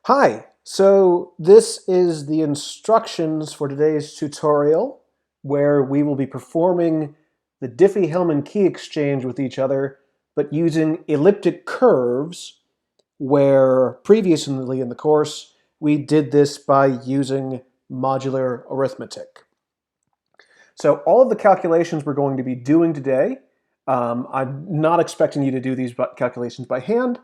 Hi, so this is the instructions for today's tutorial where we will be performing the Diffie-Hellman key exchange with each other, but using elliptic curves, where previously in the course we did this by using modular arithmetic. So all of the calculations we're going to be doing today, I'm not expecting you to do these calculations by hand.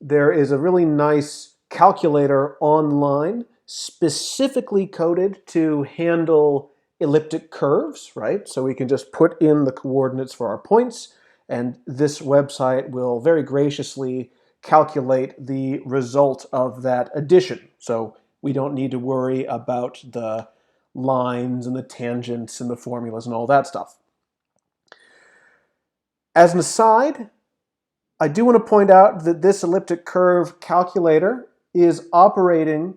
There is a really nice calculator online specifically coded to handle elliptic curves, right? So we can just put in the coordinates for our points, and this website will very graciously calculate the result of that addition. So we don't need to worry about the lines and the tangents and the formulas and all that stuff. As an aside, I do want to point out that this elliptic curve calculator is operating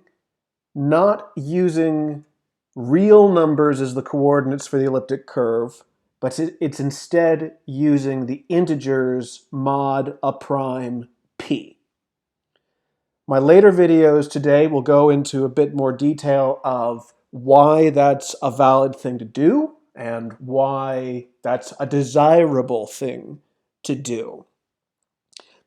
not using real numbers as the coordinates for the elliptic curve, but it's instead using the integers mod a prime p. My later videos today will go into a bit more detail of why that's a valid thing to do and why that's a desirable thing to do.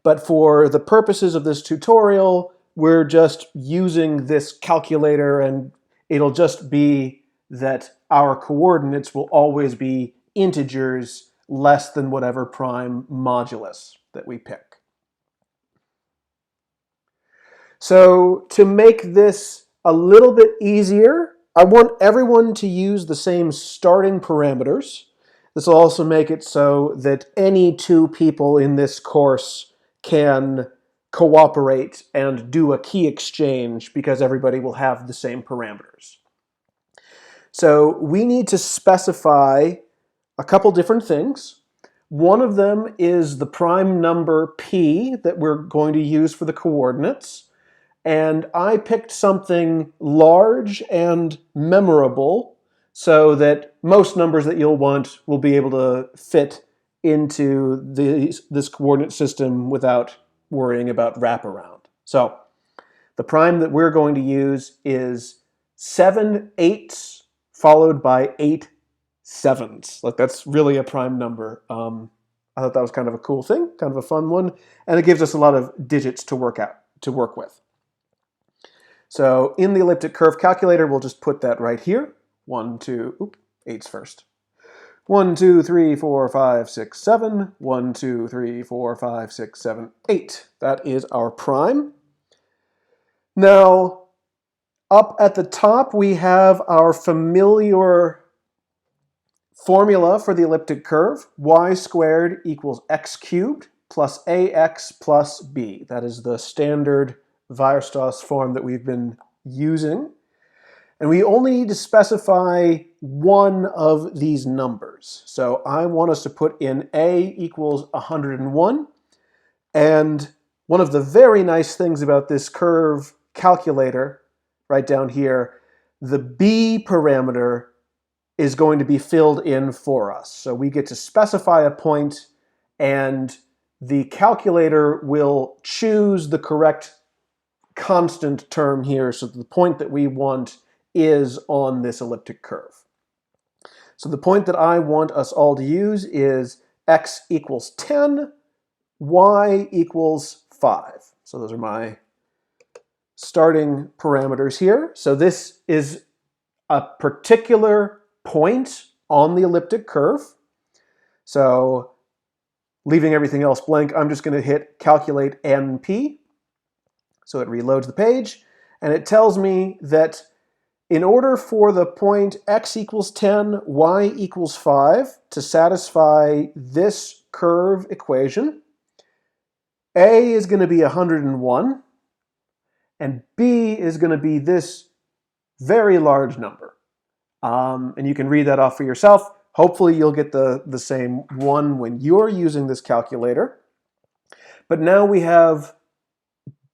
But for the purposes of this tutorial, we're just using this calculator, and it'll just be that our coordinates will always be integers less than whatever prime modulus that we pick. So to make this a little bit easier, I want everyone to use the same starting parameters. This will also make it so that any two people in this course can cooperate and do a key exchange because everybody will have the same parameters. So we need to specify a couple different things. One of them is the prime number p that we're going to use for the coordinates. And I picked something large and memorable so that most numbers that you'll want will be able to fit into this coordinate system without worrying about wraparound. So the prime that we're going to use is 7 8s followed by 8 7s. Like, that's really a prime number. I thought that was kind of a cool thing, kind of a fun one, and it gives us a lot of digits to work with. So in the elliptic curve calculator, we'll just put that right here. 1, 2, 8's first. 1, 2, 3, 4, 5, 6, 7. 1, 2, 3, 4, 5, 6, 7, 8. That is our prime. Now, up at the top, we have our familiar formula for the elliptic curve. Y squared equals x cubed plus ax plus b. That is the standard Weierstrass form that we've been using. And we only need to specify one of these numbers. So I want us to put in a equals 101. And one of the very nice things about this curve calculator, right down here, the b parameter is going to be filled in for us. So we get to specify a point, and the calculator will choose the correct constant term here, so the point that we want is on this elliptic curve. So the point that I want us all to use is x equals 10, y equals 5. So those are my starting parameters here. So this is a particular point on the elliptic curve. So leaving everything else blank, I'm just going to hit calculate NP. So it reloads the page, and it tells me that in order for the point x equals 10, y equals 5 to satisfy this curve equation, a is going to be 101, and b is going to be this very large number. And you can read that off for yourself. Hopefully you'll get the same one when you're using this calculator. But now we have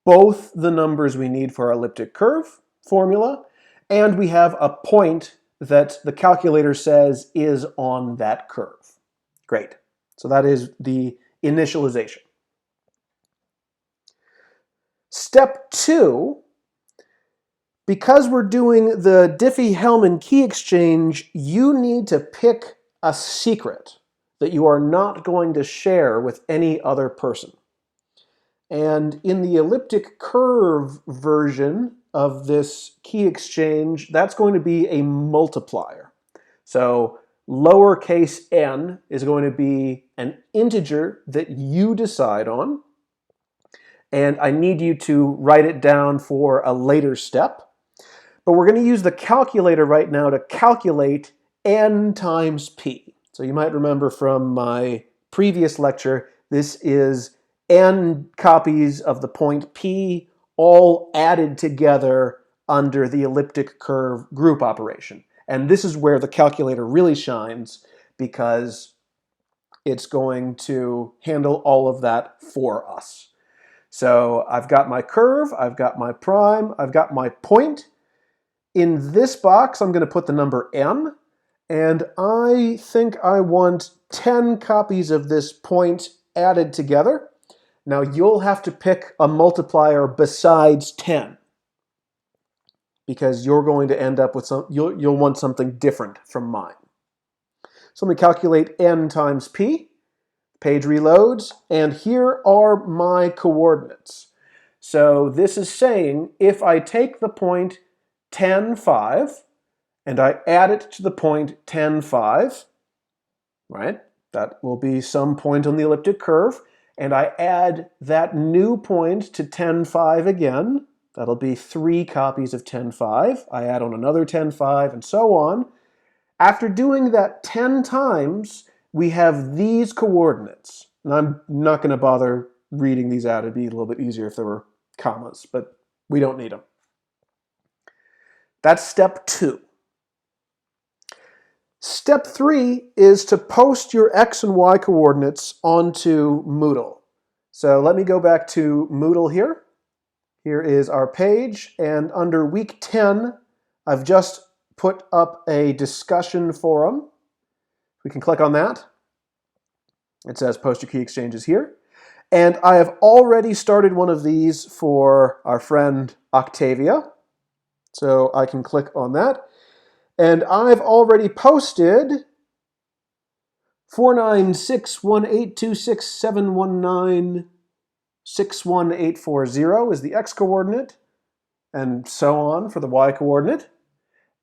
both the numbers we need for our elliptic curve formula, and we have a point that the calculator says is on that curve. Great. So that is the initialization. Step 2, because we're doing the Diffie-Hellman key exchange, you need to pick a secret that you are not going to share with any other person. And in the elliptic curve version of this key exchange, that's going to be a multiplier. So lowercase n is going to be an integer that you decide on. And I need you to write it down for a later step. But we're going to use the calculator right now to calculate n times p. So you might remember from my previous lecture, this is n copies of the point p all added together under the elliptic curve group operation. And this is where the calculator really shines, because it's going to handle all of that for us. So I've got my curve, I've got my prime, I've got my point. In this box, I'm going to put the number n, and I think I want 10 copies of this point added together. Now you'll have to pick a multiplier besides 10, because you're going to end up with you'll want something different from mine. So let me calculate n times p. Page reloads, and here are my coordinates. So this is saying if I take the point 10, 5, and I add it to the point 10, 5, right? That will be some point on the elliptic curve. And I add that new point to 10, 5 again. That'll be 3 copies of 10, 5. I add on another 10, 5, and so on. After doing that 10 times, we have these coordinates. And I'm not going to bother reading these out. It'd be a little bit easier if there were commas, but we don't need them. That's step 2. Step 3 is to post your x and y coordinates onto Moodle. So let me go back to Moodle here. Here is our page, and under week 10, I've just put up a discussion forum. We can click on that. It says post your key exchanges here. And I have already started one of these for our friend Octavia. So I can click on that. And I've already posted 496182671961840 is the x coordinate, and so on for the y coordinate.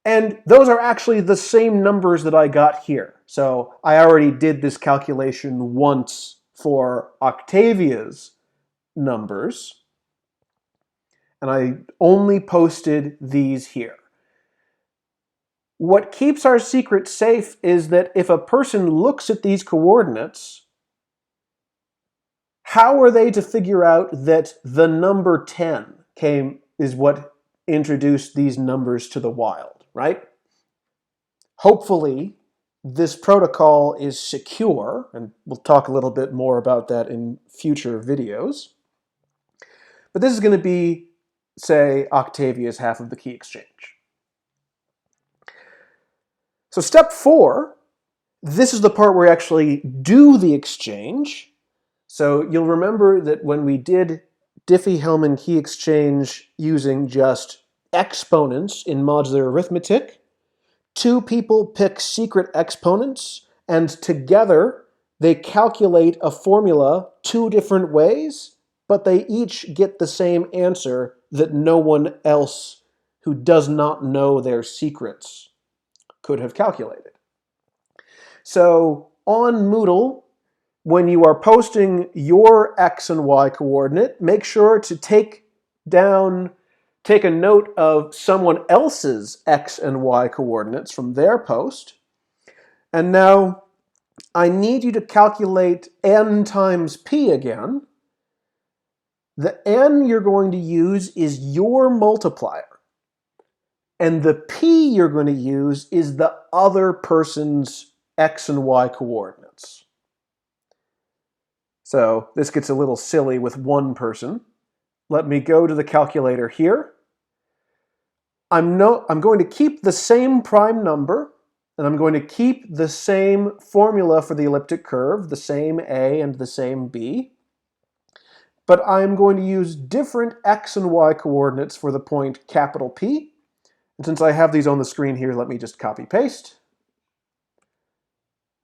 And those are actually the same numbers that I got here. So I already did this calculation once for Octavia's numbers, and I only posted these here. What keeps our secret safe is that if a person looks at these coordinates, how are they to figure out that the number 10 is what introduced these numbers to the wild, right? Hopefully, this protocol is secure, and we'll talk a little bit more about that in future videos. But this is going to be, say, Octavia's half of the key exchange. So step 4, this is the part where we actually do the exchange. So you'll remember that when we did Diffie-Hellman key exchange using just exponents in modular arithmetic, 2 people pick secret exponents, and together they calculate a formula 2 different ways, but they each get the same answer that no one else who does not know their secrets could have calculated. So on Moodle, when you are posting your x and y coordinate, make sure to take a note of someone else's x and y coordinates from their post. And now I need you to calculate n times p again. The n you're going to use is your multiplier. And the p you're going to use is the other person's x and y coordinates. So this gets a little silly with one person. Let me go to the calculator here. I'm going to keep the same prime number, and I'm going to keep the same formula for the elliptic curve, the same a and the same b. but I'm going to use different x and y coordinates for the point capital P. And since I have these on the screen here, let me just copy paste.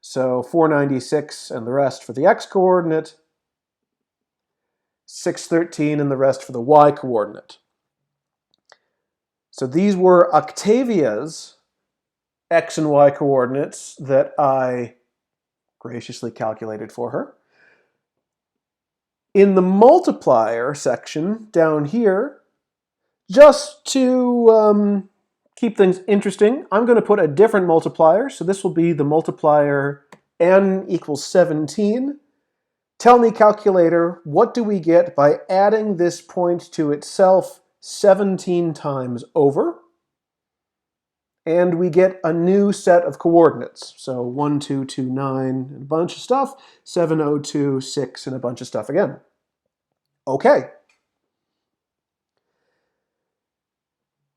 So 496 and the rest for the x coordinate, 613 and the rest for the y coordinate. So these were Octavia's x and y coordinates that I graciously calculated for her. In the multiplier section down here, just to keep things interesting, I'm going to put a different multiplier. So this will be the multiplier n equals 17. Tell me, calculator, what do we get by adding this point to itself 17 times over? And we get a new set of coordinates. So 1, 2, 2, 9, and a bunch of stuff, 7, 0, 2, 6, and a bunch of stuff again. Okay.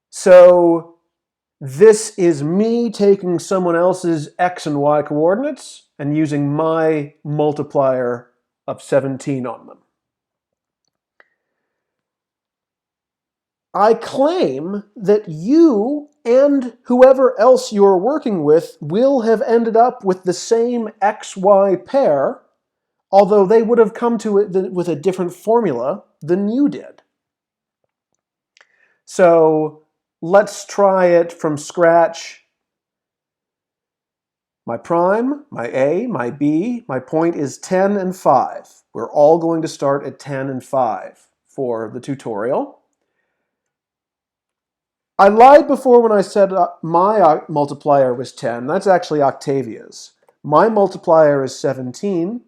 So this is me taking someone else's x and y coordinates and using my multiplier of 17 on them. I claim that you and whoever else you're working with will have ended up with the same xy pair, although they would have come to it with a different formula than you did. So let's try it from scratch. My prime, my A, my B, my point is 10 and 5. We're all going to start at 10 and 5 for the tutorial. I lied before when I said my multiplier was 10. That's actually Octavia's. My multiplier is 17,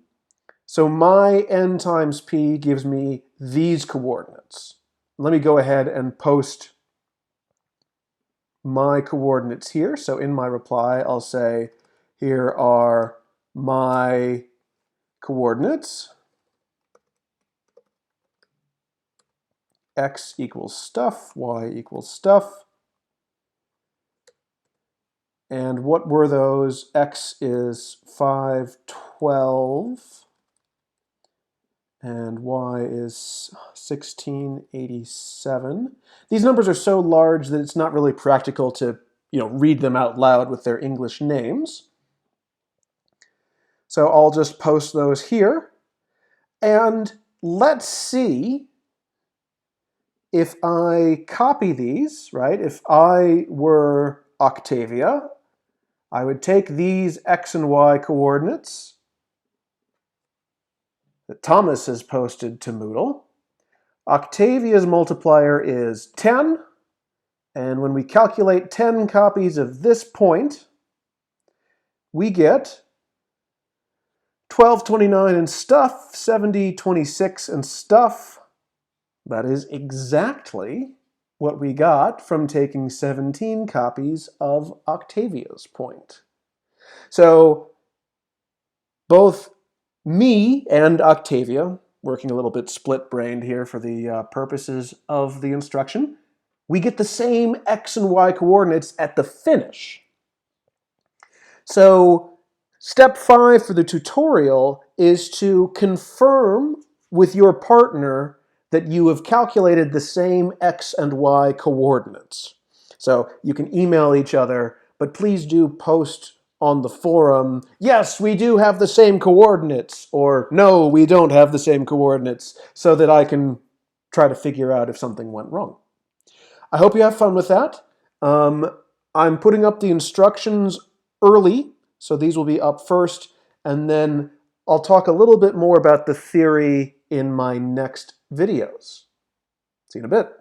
so my n times p gives me these coordinates. Let me go ahead and post my coordinates here. So in my reply, I'll say, here are my coordinates. X equals stuff, y equals stuff. And what were those? X is 512, and y is 1687. These numbers are so large that it's not really practical to, read them out loud with their English names. So I'll just post those here. And let's see if I copy these, right? If I were Octavia, I would take these x and y coordinates that Thomas has posted to Moodle. Octavia's multiplier is 10, and when we calculate 10 copies of this point, we get 1229 and stuff, 7026 and stuff. That is exactly what we got from taking 17 copies of Octavia's point. So both me and Octavia, working a little bit split-brained here for the purposes of the instruction, we get the same x and y coordinates at the finish. So step 5 for the tutorial is to confirm with your partner that you have calculated the same x and y coordinates. So you can email each other, but please do post on the forum, yes, we do have the same coordinates, or no, we don't have the same coordinates, so that I can try to figure out if something went wrong. I hope you have fun with that. I'm putting up the instructions early, so these will be up first, and then I'll talk a little bit more about the theory in my next videos. See you in a bit.